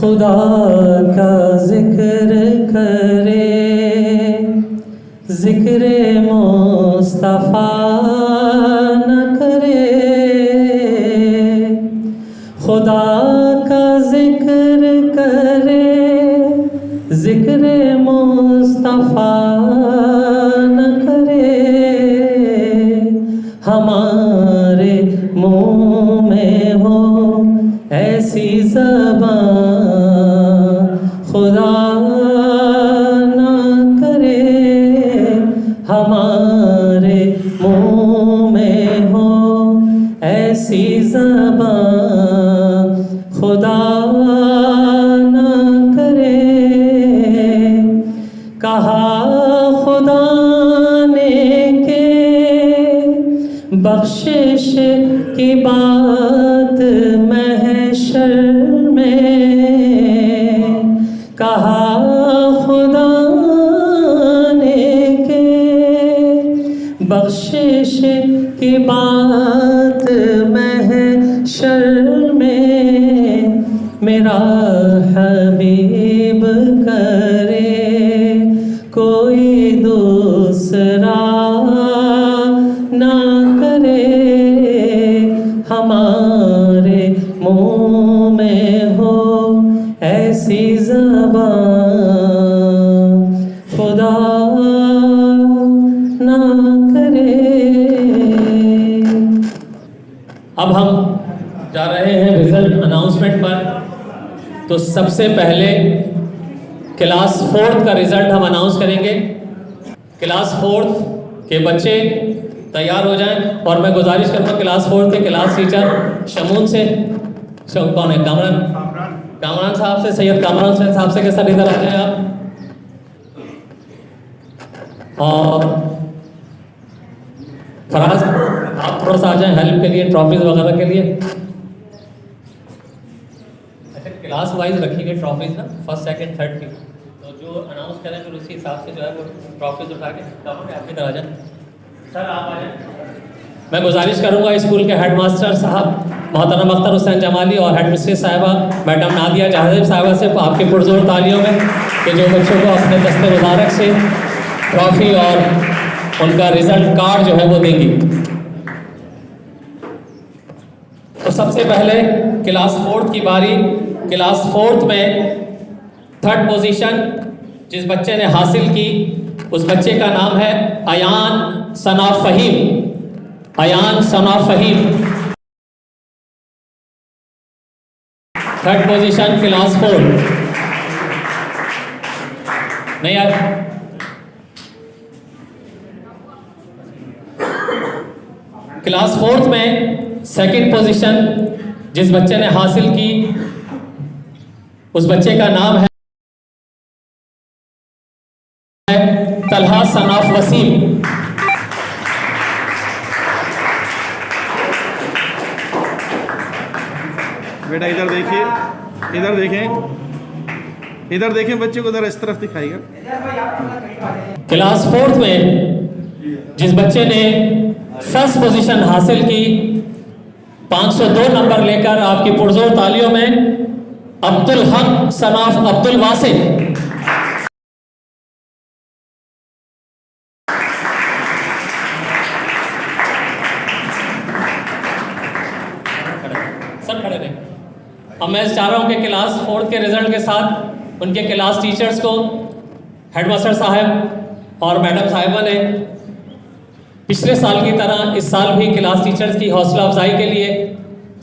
खुदा का जिक्र करे जिक्र मुस्तफ़ा न करे खुदा का जिक्र करे जिक्र मुस्तफ़ा न करे हमारे मुँह में हो ऐसी ज़बान खुदा ना करे हमारे मुँह में हो ऐसी ज़बान खुदा ना करे कहा खुदा ने के बख्शिश की बात महशर में कहा खुदा ने के बख्शिश की बात महशर में मेरा हबीब करे कोई दूसरा ना करे हमारे मुँह में हो ऐसी ज़बान खुदा ना करे। अब हम जा रहे हैं रिजल्ट अनाउंसमेंट पर। तो सबसे पहले क्लास 4th का रिजल्ट हम अनाउंस करेंगे। क्लास 4th के बच्चे तैयार हो जाएं और मैं गुजारिश करूँगा क्लास 4th के क्लास टीचर शमून से कौन है कामरान साहब से सैयद कामरान साहब से के साथ इधर आ जाए आप और फराज आप थोड़ा सा आ जाएं हेल्प के लिए ट्रॉफीज वगैरह के लिए। अच्छा क्लास वाइज रखी गई ट्रॉफीज ना फर्स्ट सेकंड थर्ड की तो जो अनाउंस करें फिर उसी हिसाब से जो है वो ट्रॉफीज उठा के आपकी तरह आ जाए। सर आप आ जाए। मैं गुजारिश करूंगा स्कूल के हेडमास्टर साहब मोहतरम अख्तर हुसैन जमाली और हेडमिस्ट्रेस साहिबा मैडम नादिया जहाज़िब साहिबा से आपके पुरजोर तालियों में कि जो बच्चों को अपने दस्ते मुबारक से ट्रॉफी और उनका रिजल्ट कार्ड जो है वो देंगी। तो सबसे पहले क्लास 4th की बारी। क्लास 4th में 3rd पोजीशन जिस बच्चे ने हासिल की उस बच्चे का नाम है अयान सना फ़हीम। अयान सना फ़हीम 3rd पोजीशन क्लास 4। नहीं यार क्लास 4th में 2nd पोजीशन जिस बच्चे ने हासिल की उस बच्चे का नाम है तलहा सनाफ वसीम। बेटा इधर देखिए इधर देखें इधर देखें बच्चे को इधर इस तरफ दिखाइएगा। क्लास 4th में जिस बच्चे ने 1st पोजीशन हासिल की 502 नंबर लेकर आपकी पुरजोर तालियों में अब्दुल हक सनाफ अब्दुल वासिफ। सब खड़े रहे। अब मैं चाह रहा हूं कि क्लास 4th के रिजल्ट के साथ उनके क्लास टीचर्स को हेडमास्टर साहब और मैडम साहिबा ने पिछले साल की तरह इस साल भी क्लास टीचर्स की हौसला अफजाई के लिए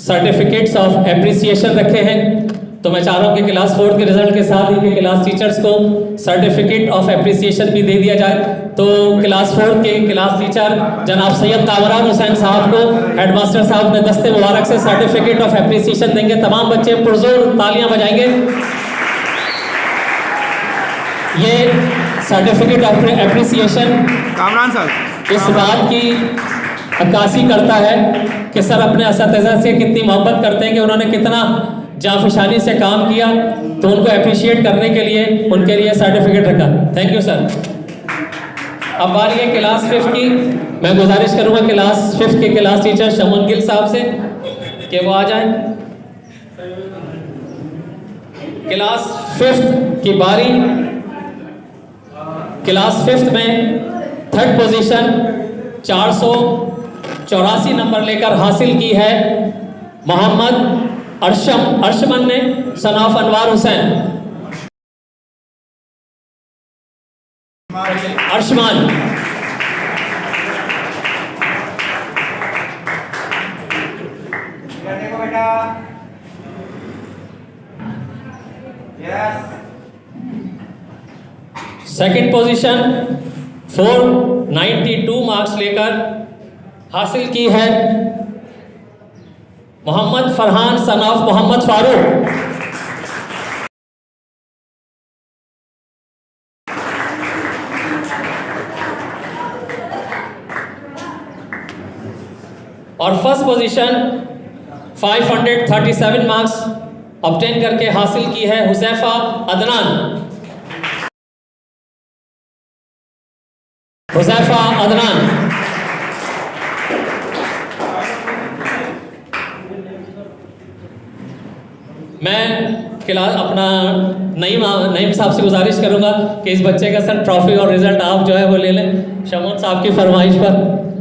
सर्टिफिकेट्स ऑफ एप्रिसिएशन रखे हैं। तो मैं चाह रहा हूँ कि क्लास 4th के रिजल्ट के साथ ही क्लास टीचर्स को सर्टिफिकेट ऑफ एप्रिसिएशन भी दे दिया जाए। तो क्लास 4th के क्लास टीचर जनाब सैयद कामरान हुसैन साहब को हेडमास्टर साहब ने दस्ते मुबारक से सर्टिफिकेट ऑफ एप्रिसिएशन देंगे। तमाम बच्चे पुरजोर तालियां बजाएंगे। ये सर्टिफिकेट ऑफ एप्रिसिएशन कामरान साहब इस बात की अक्कासी करता है कि सर अपने असतिज़ा से कितनी मोहब्बत करते हैं कि उन्होंने कितना जाफिशानी से काम किया, तो उनको अप्रिशिएट करने के लिए उनके लिए सर्टिफिकेट रखा। Thank you sir. अब बारी है क्लास 5 की। मैं गुजारिश करूंगा क्लास 5 के क्लास टीचर शमून गिल साहब से कि वो आ जाएं। क्लास 5 की बारी। क्लास 5 में 3rd पोजीशन 484 नंबर लेकर हासिल की है मोहम्मद अर्शमन ने सन ऑफ अनवार हुसैन। अर्शमान देखो बेटा। यस। सेकंड पोजीशन 492 मार्क्स लेकर हासिल की है मोहम्मद फरहान सन ऑफ मोहम्मद फारूक। और फर्स्ट पोजीशन 537 मार्क्स ऑब्टेन करके हासिल की है हुसैफा अदनान। हुसैफा अदनान मैं क्लास अपना नईम साहब से गुजारिश करूंगा कि इस बच्चे का सर ट्रॉफी और रिजल्ट आप जो है वो ले लें। शमून साहब की फरमाइश पर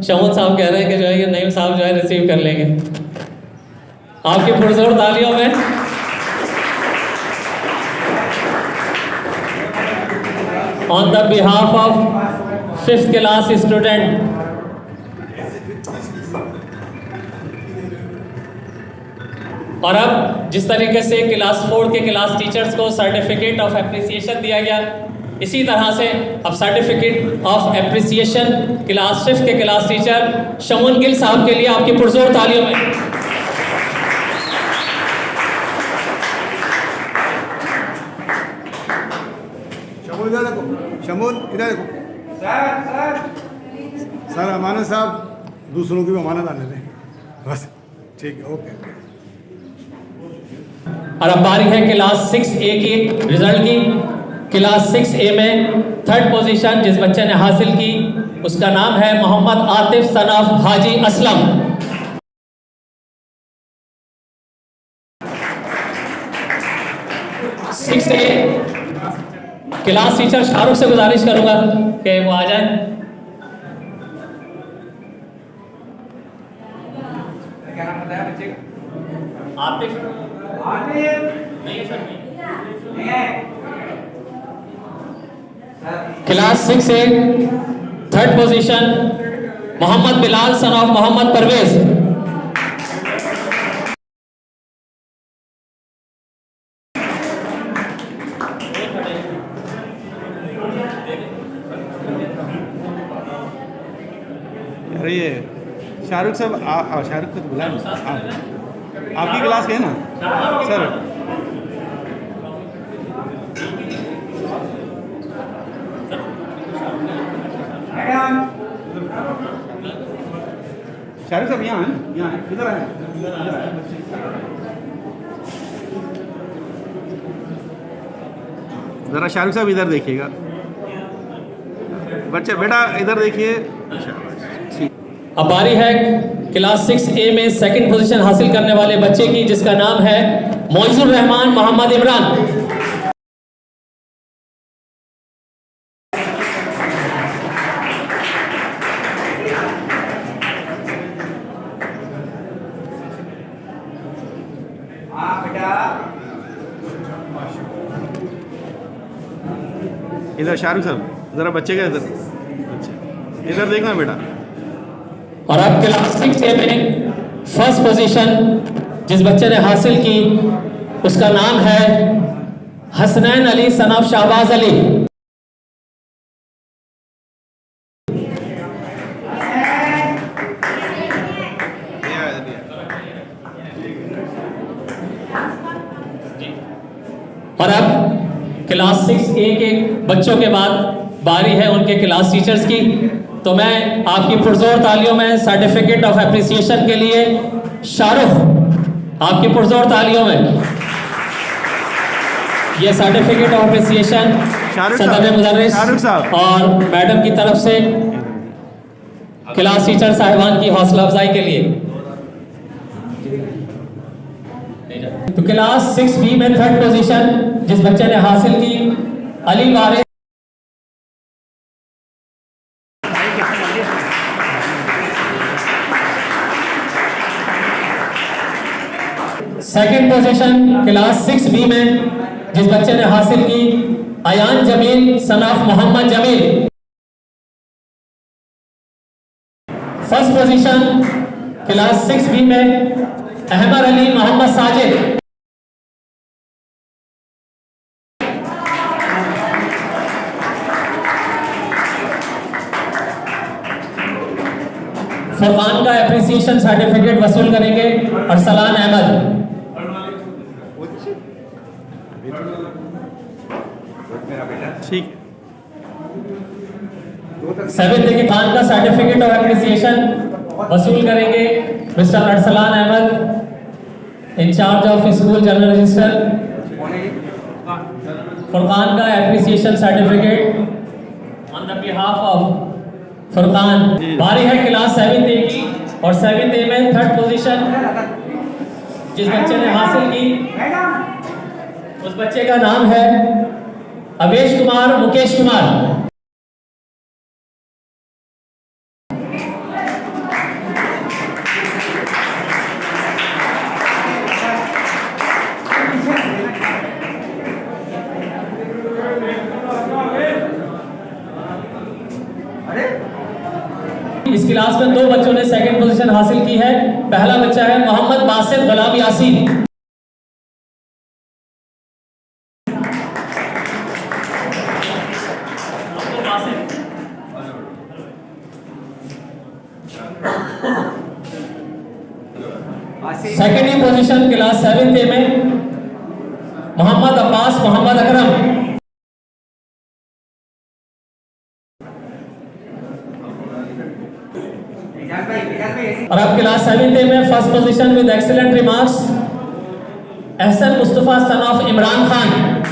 शमून साहब कह रहे हैं कि जो है ये नईम साहब जो है रिसीव कर लेंगे। आपकी पुरजोर तालियों में on the behalf of 5th class student और अब जिस तरीके से क्लास 4 के क्लास टीचर्स को सर्टिफिकेट ऑफ एप्रिसिएशन दिया गया, इसी तरह से अब सर्टिफिकेट ऑफ एप्रिसिएशन क्लास 5 के क्लास टीचर शमून गिल साहब के लिए आपकी पुरजोर तालियों में। शमून इधर देखो, शमून इधर देखो। सर अमानत साहब दूसरों की भी अमानत आने दें बस। ठीक है, ओके। और अब बारी है क्लास 6A की रिजल्ट की। क्लास 6A में 3rd पोजीशन जिस बच्चे ने हासिल की उसका नाम है Mohammad Atif son of Haji Aslam. Class teacher Shahrukh से गुजारिश करूंगा कि वो आ जाए। क्या नाम बताया बच्चे का? आतिफ नहीं सर नहीं है। Class 6A 3rd position Mohammad Bilal son of Mohammad Parvez. अरे ये शाहरुख साहब शाहरुख को तो बुलाए ना। आपकी क्लास के है ना सर? मैडम शाहरुख साहब यहाँ हैं, यहाँ हैं, इधर आए, इधर आए। ज़रा शाहरुख साहब इधर देखिएगा। बच्चे बेटा इधर देखिए। अब बारी है क्लास 6A में 2nd पोजीशन हासिल करने वाले बच्चे की जिसका नाम है मोइजुर रहमान मोहम्मद इमरान। हाँ बेटा। इधर शाहरुख साहब ज़रा बच्चे का इधर इधर देखना बेटा। और अब क्लास 6A में 1st पोजीशन जिस बच्चे ने हासिल की उसका नाम है हसनैन अली सन ऑफ शाहबाज अली। और अब क्लास 6A के बच्चों के बाद बारी है उनके क्लास टीचर्स की। तो मैं आपकी पुरजोर तालियों में सर्टिफिकेट ऑफ एप्रिसिएशन के लिए शाहरुख, आपकी पुरजोर तालियों में ये सर्टिफिकेट ऑफ एप्रिसिएशन सदर मुदर्रिस और मैडम की तरफ से क्लास टीचर साहिबान की हौसला अफजाई के लिए। तो क्लास 6B में 3rd पोजीशन जिस बच्चे ने हासिल की, Ali Waris. Second position class 6B में जिस बच्चे ने हासिल की, Ayaan Jameel son of Mohammad Jameel. First position class 6B में अहमद अली मोहम्मद साजिद। फरमान का एप्रिसिएशन सर्टिफिकेट वसूल करेंगे अरसलान अहमद। ठीक। 7th की खान का सर्टिफिकेट ऑफ एप्रिसिएशन वसूल करेंगे mister Arsalan Ahmad, in charge of school general register. Farman का appreciation certificate on the behalf of Farman. बारी है क्लास 7A की और 7A में 3rd पोजीशन जिस बच्चे ने हासिल की, उस बच्चे का नाम है अवेश कुमार मुकेश कुमार। इस क्लास में 2 बच्चों ने 2nd पोजीशन हासिल की है। पहला बच्चा है Mohammad Basit Ghulam Yaseen. Second position class 7A में मोहम्मद अब्बास मोहम्मद अकरम। और अब क्लास 7A में first position with excellent remarks Ehsan Mustafa son of Imran Khan.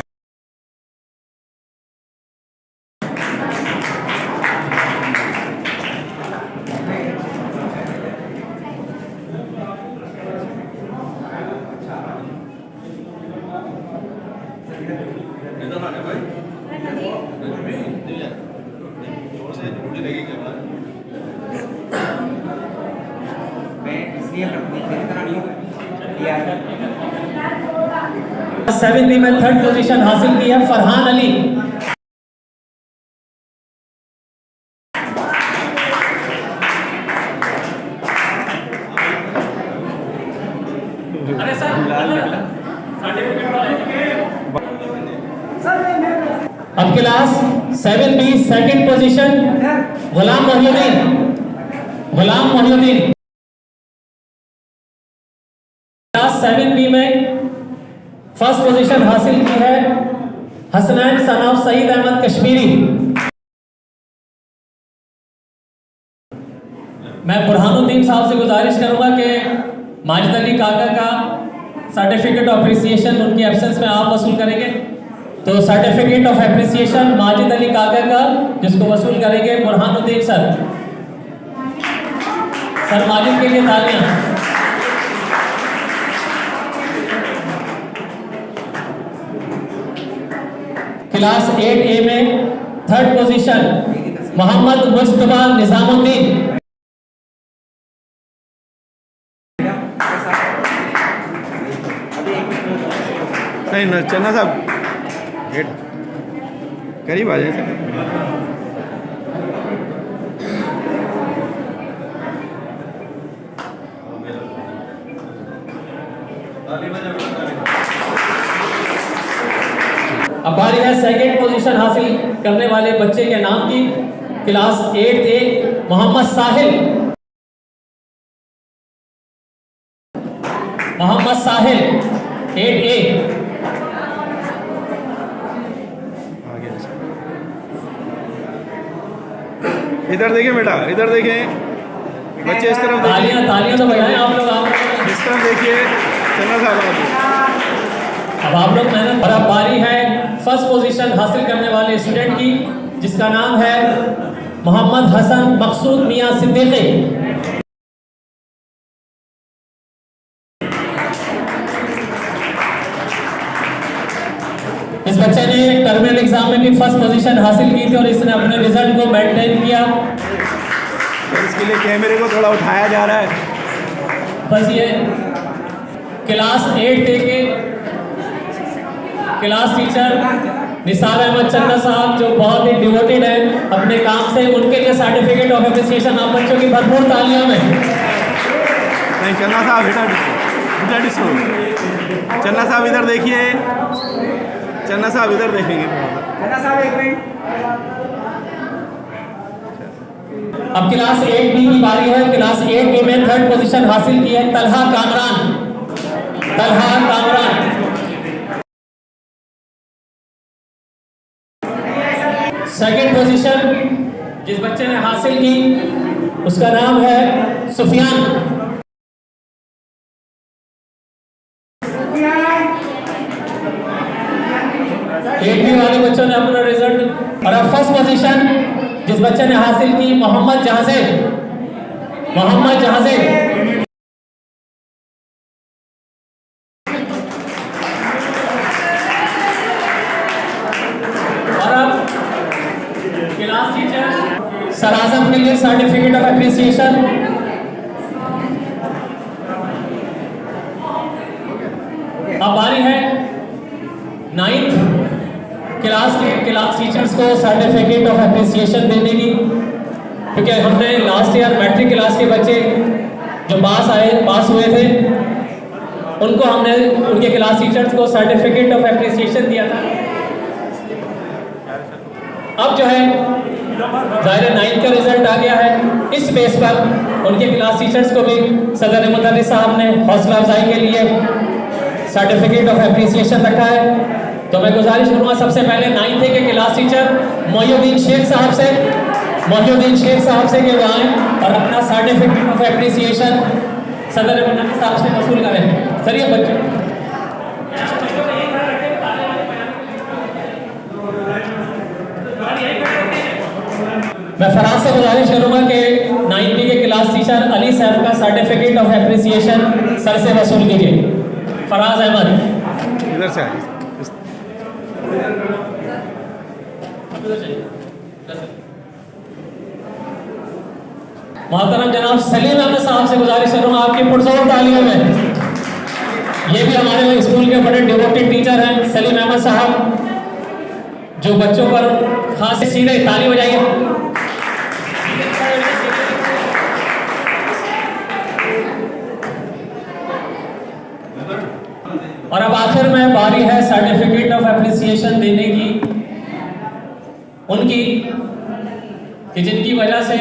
Seventh में 3rd पोजीशन हासिल की है फरहान अली। अरे सर अब क्लास 7B 2nd पोजीशन गुलाम मोहिउद्दीन। क्लास 7B में फर्स्ट पोजीशन हासिल की है हसनैन सन ऑफ सईद अहमद कश्मीरी। मैं बुरहानुद्दीन साहब से गुजारिश करूंगा कि माजिद अली काका का सर्टिफिकेट ऑफ एप्रिसिएशन उनकी एब्सेंस में आप वसूल करेंगे। तो certificate of appreciation Majid Ali काका का जिसको वसूल करेंगे बुरहानुद्दीन सर। सर माजिद के लिए तालियां। क्लास 8A में 3rd पोजीशन मोहम्मद मुस्तफा निजामुद्दीन। नहीं चन्ना साहब गेट करीब आ जाए। अब बारी है 2nd पोजीशन हासिल करने वाले बच्चे के नाम की। क्लास 8A मोहम्मद साहिल। मोहम्मद साहिल 8A। इधर देखिए बेटा, इधर देखें बच्चे, इस तरफ देखिए, तालियां तालियां तो बजाएं आप लोग। आप इस तरफ देखिए। चन्ना साहब अब आप लोग मेहनत। और अब बारी है फर्स्ट पोजीशन हासिल करने वाले स्टूडेंट की, जिसका नाम है मोहम्मद हसन मकसूद मियां सिद्दीकी। इस बच्चे ने टर्मिनल एग्जाम में भी फर्स्ट पोजीशन हासिल की थी और इसने अपने रिजल्ट को मेंटेन किया। इसके लिए कैमरे को थोड़ा उठाया जा रहा है। बस ये क्लास 8 के क्लास टीचर निसार अहमद चन्ना साहब, जो बहुत ही डिवोटेड है अपने काम से, उनके लिए सर्टिफिकेट ऑफ एप्रिसिएशन। आप बच्चों की भरपूर तालियों में। नहीं, चन्ना साहब इधर चन्ना साहब इधर देखिए, चन्ना साहब इधर देखेंगे थोड़ा सा। चन्ना साहब एक मिनट। अब क्लास 8B की बारी है। क्लास 8B में थर्ड पोजीशन हासिल की है तलहा कामरान। तलहा कामरान सेकंड पोजीशन जिस बच्चे ने हासिल की उसका नाम है सुफियान। 8B वाले बच्चों ने अपना रिजल्ट। और अब फर्स्ट पोजीशन जिस बच्चे ने हासिल की मोहम्मद जहाजेब। मोहम्मद जहाजेब और अब क्लास टीचर सर आजम के लिए सर्टिफिकेट ऑफ एप्रिसिएशन। अब बारी है 9th क्लास के क्लास टीचर्स को सर्टिफिकेट ऑफ एप्रिसिएशन देने की, क्योंकि हमने लास्ट ईयर मैट्रिक क्लास के बच्चे जो पास हुए थे उनको हमने उनके क्लास टीचर्स को सर्टिफिकेट ऑफ एप्रिसिएशन दिया था। अब जो है ज़ाहिर 9th का रिजल्ट आ गया है, इस बेस पर उनके क्लास टीचर्स को भी सदर मुदर्रिस साहब ने हौसला अफजाई के लिए सर्टिफिकेट ऑफ एप्रिसिएशन रखा है। तो मैं गुजारिश करूँगा सबसे पहले 9th के क्लास टीचर मोहिउद्दीन शेख साहब से कि वो आएँ और अपना सर्टिफिकेट ऑफ एप्रिसिएशन सदर मुदर्रिस साहब से वसूल करें। सर ये बच्चे मैं फराज से गुजारिश करूँगा कि 9th के क्लास टीचर अली साहब का सर्टिफिकेट ऑफ एप्रिसिएशन सर से वसूल कीजिए। फराज अहमद इधर से मोहतरम जनाब सलीम अहमद साहब से गुजारिश करूँगा आपकी पुरजोर तालियों में। ये भी हमारे स्कूल के बड़े डिवोटेड टीचर हैं सलीम अहमद साहब, जो बच्चों पर खास सीधे ताली बजाइए। और अब आखिर में बारी है सर्टिफिकेट ऑफ एप्रिसिएशन देने की उनकी, कि जिनकी वजह से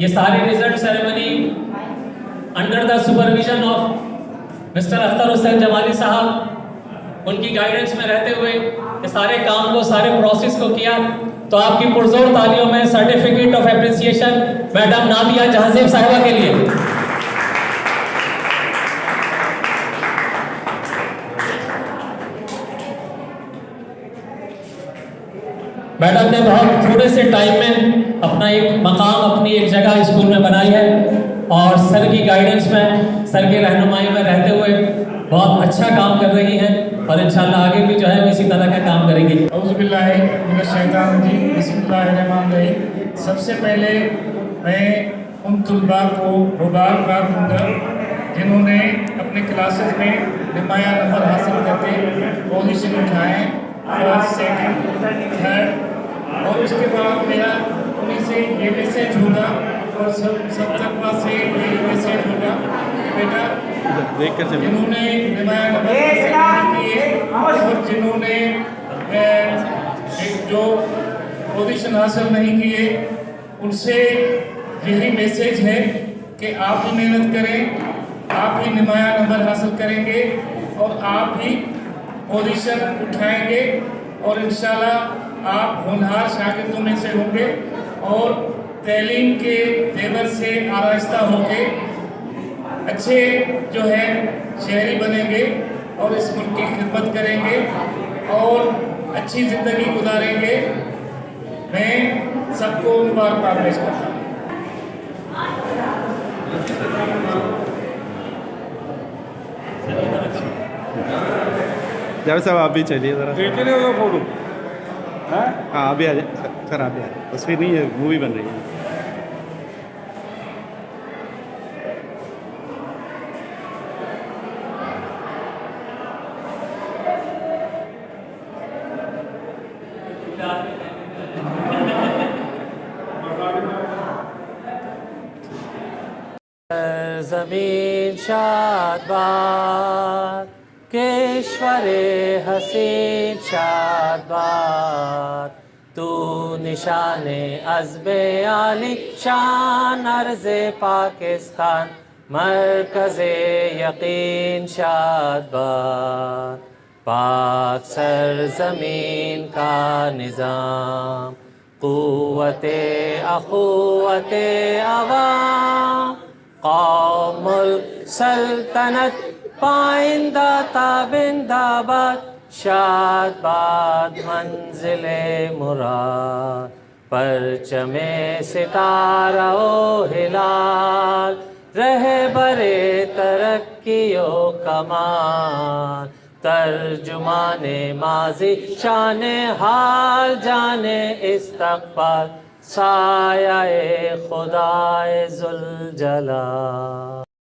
ये सारे result ceremony under the supervision of mister Akhtar Hussain Jamali साहब, उनकी गाइडेंस में रहते हुए ये सारे काम को, सारे प्रोसेस को किया। तो आपकी पुरजोर तालियों में certificate of appreciation madam Nadia Jahanzeb साहिबा के लिए। मैडम ने बहुत थोड़े से टाइम में अपना एक मकाम, अपनी एक जगह स्कूल में बनाई है और सर की गाइडेंस में, सर की रहनुमाई में रहते हुए बहुत अच्छा काम कर रही हैं और इंशाल्लाह आगे भी जो है इसी तरह का काम करेंगी। औज़ुबिल्लाहिमिनश्शैतानिर्रजीम, बिस्मिल्लाहिर्रहमानिर्रहीम। सबसे पहले मैं उन तुलबा को मुबारकबाद दूँगा जिन्होंने अपने क्लासेस में नुमाया नंबर हासिल करके पोजीशन उठाए, फर्स्ट, सेकंड, थर्ड। और उसके बाद मेरा उन्हीं से ये मैसेज होगा और सब तक से ये मैसेज होगा कि बेटा जिन्होंने नुमाया नंबर हासिल किए और जिन्होंने एक जो पोजीशन हासिल नहीं किए, उनसे यही मैसेज है कि आप भी मेहनत करें, आप भी नुमाया नंबर हासिल करेंगे और आप भी पोजीशन उठाएंगे और इंशाल्लाह आप होनहार शागिर्दों में से होंगे और तालीम के जेवर से आरास्ता होके अच्छे जो है शहरी बनेंगे और इस मुल्क की खिदमत करेंगे और अच्छी ज़िंदगी गुजारेंगे। मैं सबको मुबारकबाद पेश करता हूँ। जावेद साहब आप भी चलिए ज़रा। देखे नहीं होगा फोटो। हाँ अभी आ जाए सर, आप भी आ जाए। तस्वीर नहीं है, मूवी बन रही है। ज़मीन शादबाद केश्वरे हसीन शादबाद तू निशाने अज़्बे आली शान अर्ज़े पाकिस्तान मरकज़े यकीन शादबाद पाक सरज़मीन का निज़ाम क़ुव्वते अख़ुव्वते अवाम क़ौमुल सल्तनत पाइंदा ताबिंदाबाद शादबाद मंजिले मुराद परचमे सितारा ओ हिलाल रहे बरे तरक्कीओ कमाल तर्जुमाने माज़ी शाने हाल जाने इस्तक़बाल साया खुदाए ज़ुल जलाल।